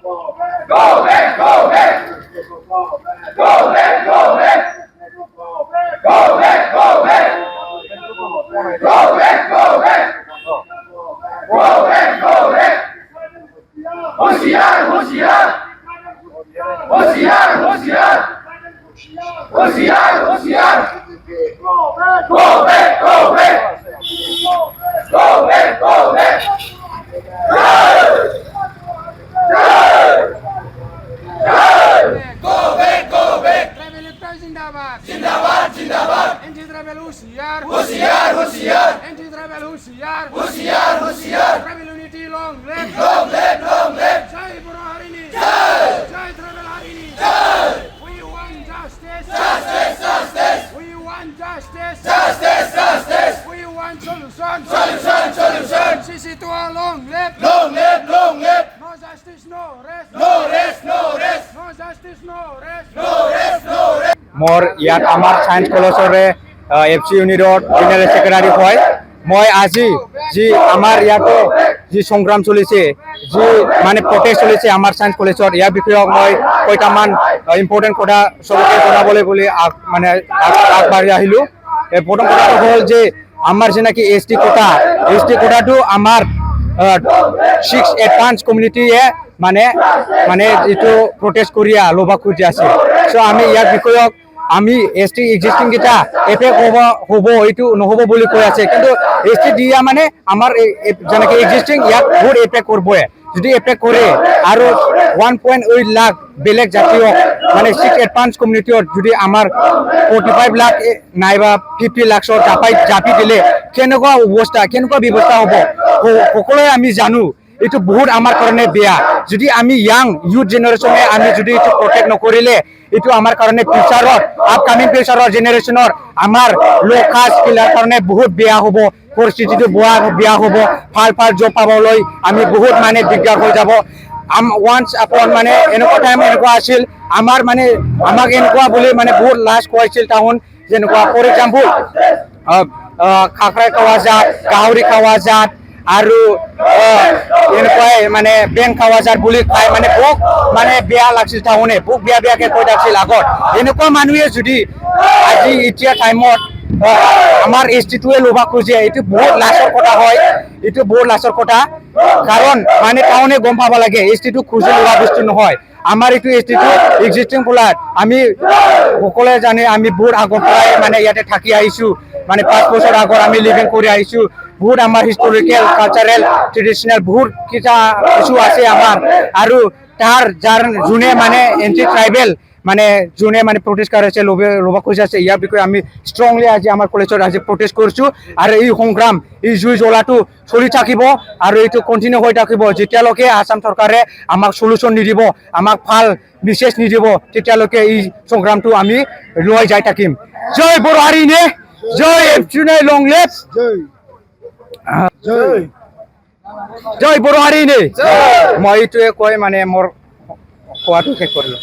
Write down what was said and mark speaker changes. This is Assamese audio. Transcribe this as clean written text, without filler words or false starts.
Speaker 1: Go ahead, go ahead. Go ahead, go ahead. Go ahead, go ahead. Go ahead, go ahead. Go ahead, go ahead. होशियार होशियार होशियार होशियार होशियार होशियार Go ahead, go ahead. Go ahead, go ahead.
Speaker 2: जिंदाबाद
Speaker 1: जिंदाबाद जिंदाबाद
Speaker 2: एंटी ट्राइबल होशियार
Speaker 1: होशियार होशियार
Speaker 2: एंटी ट्राइबल होशियार
Speaker 1: होशियार होशियार
Speaker 2: tribal unity long live
Speaker 1: long live
Speaker 2: जय बुरो हरिणी
Speaker 1: जय
Speaker 2: जय ट्राइबल हरिणी
Speaker 1: जय
Speaker 2: we want justice
Speaker 1: justice justice
Speaker 2: we want justice
Speaker 1: justice justice
Speaker 2: we want solution
Speaker 1: solution
Speaker 2: sisi tua long live
Speaker 1: long live
Speaker 2: no justice no rest
Speaker 1: no rest no rest
Speaker 2: no justice no rest
Speaker 1: no rest no rest
Speaker 3: মোৰ ইয়াত আমাৰ ছায়েন্স কলেজৰে এফচি ইউনিটৰ জেনেৰেল ছেক্ৰেটাৰী হয় মই আজি যি আমাৰ ইয়াতে যি সংগ্ৰাম চলিছে যি মানে প্ৰটেষ্ট চলিছে আমাৰ ছায়েন্স কলেজত ইয়াৰ বিষয়ে মই কেইটামান ইম্পৰ্টেণ্ট কথা চবকে জনাবলৈ বুলি মানে আগবাঢ়ি আহিলোঁ প্ৰথম কথাটো হ'ল যে আমাৰ যেনেকৈ এছ টি কোটাটো আমাৰ 6 এডভান্স কমিউনিটিয়ে মানে যিটো প্ৰটেষ্ট কৰি ল'ব খুজি আছে চ' আমি ইয়াৰ বিষয়ক আমি এছ টি এক্সিষ্টিং কেইটা এফেক্ট হ'ব এইটো নহ'ব বুলি কৈ আছে কিন্তু এছ টি দিয়া মানে আমাৰ যেনেকৈ এক্সিষ্টিং ইয়াক বহুত এফেক্ট কৰিবই যদি এফেক্ট কৰে আৰু 1.8 লাখ বেলেগ জাতীয় মানে 6 এডভান্স কমিউনিটিত যদি আমাৰ 45 লাখ নাইবা 50 লাখৰ জাপি দিলে কেনেকুৱা ব্যৱস্থা হ'ব সকলোৱে আমি জানো এইটো বহুত আমাৰ কাৰণে বেয়া যদি আমি ইয়াং ইউথ জেনেৰেশ্যনে আমি যদি এইটো প্ৰটেক্ট নকৰিলে এইটো আমাৰ কাৰণে ফিউচাৰত আপকামিং ফিউচাৰৰ জেনেৰেশ্যনৰ আমাৰ ল' কাষ্ট কিলাৰ কাৰণে বহুত বেয়া হ'ব পৰিস্থিতিটো বেয়া হ'ব ভাল জব পাবলৈ আমি বহুত মানে দিগদাৰ হৈ যাব ওৱান্স আপন মানে এনেকুৱা টাইম এনেকুৱা আছিল আমাক এনেকুৱা বুলি মানে বহুত লাজ খুৱাইছিল টাউন যেনেকুৱা ফৰ এক্সাম্পল খাখৰাই খোৱা জাত গাহৰি খোৱা জাত আৰু এনেকুৱাই মানে বেং খাৱা যাৰ বুলি খাই মানে বহুত মানে বেয়া লাগিছিল টাউনে বহুত বেয়াকে কৈ থাকিছিল আগত এনেকুৱা মানুহে যদি আজি এতিয়া টাইমত আমাৰ এছ টিটোৱে ল'ব খোজে এইটো বহুত লাজৰ কথা হয় এইটো বহুত লাজৰ কথা কাৰণ মানে টাউনে গম পাব লাগে এছ টিটো খুজি লোৱা বস্তু নহয় আমাৰ এইটো এছ টিটো এক্সিষ্টিং ফ্লাট আমি সকলোৱে জানে আমি বহুত আগৰ পৰাই মানে ইয়াতে থাকি আহিছোঁ মানে 5 বছৰ আগত আমি লিভিং কৰি আহিছোঁ বহুত আমাৰ হিষ্টৰিকেল কালচাৰেল ট্ৰেডিশ্যনেল বহুত কিছু আছে আমাৰ আৰু যাৰ যোনে মানে এণ্টি ট্ৰাইবেল মানে যোনে মানে প্ৰটেষ্ট কৰিছে ল'ব খুজি আছে ইয়াৰ বিষয়ে আমি ষ্ট্ৰংলি আজি আমাৰ কলেজত আজি প্ৰটেষ্ট কৰিছোঁ আৰু এই সংগ্ৰাম এই জুই জ্বলাটো চলি থাকিব আৰু এইটো কণ্টিনিউ হৈ থাকিব যেতিয়ালৈকে আসাম চৰকাৰে আমাক চলিউশ্যন নিদিব আমাক ভাল মেছেজ নিদিব তেতিয়ালৈকে এই সংগ্ৰামটো আমি লৈ যাই থাকিম জয় বড়ো হাৰিণে জয় এফচি লং লিভ জয় বড়ো হাৰিণে মই এইটোৱে কৈ মানে মোৰ কোৱাটো শেষ কৰিলোঁ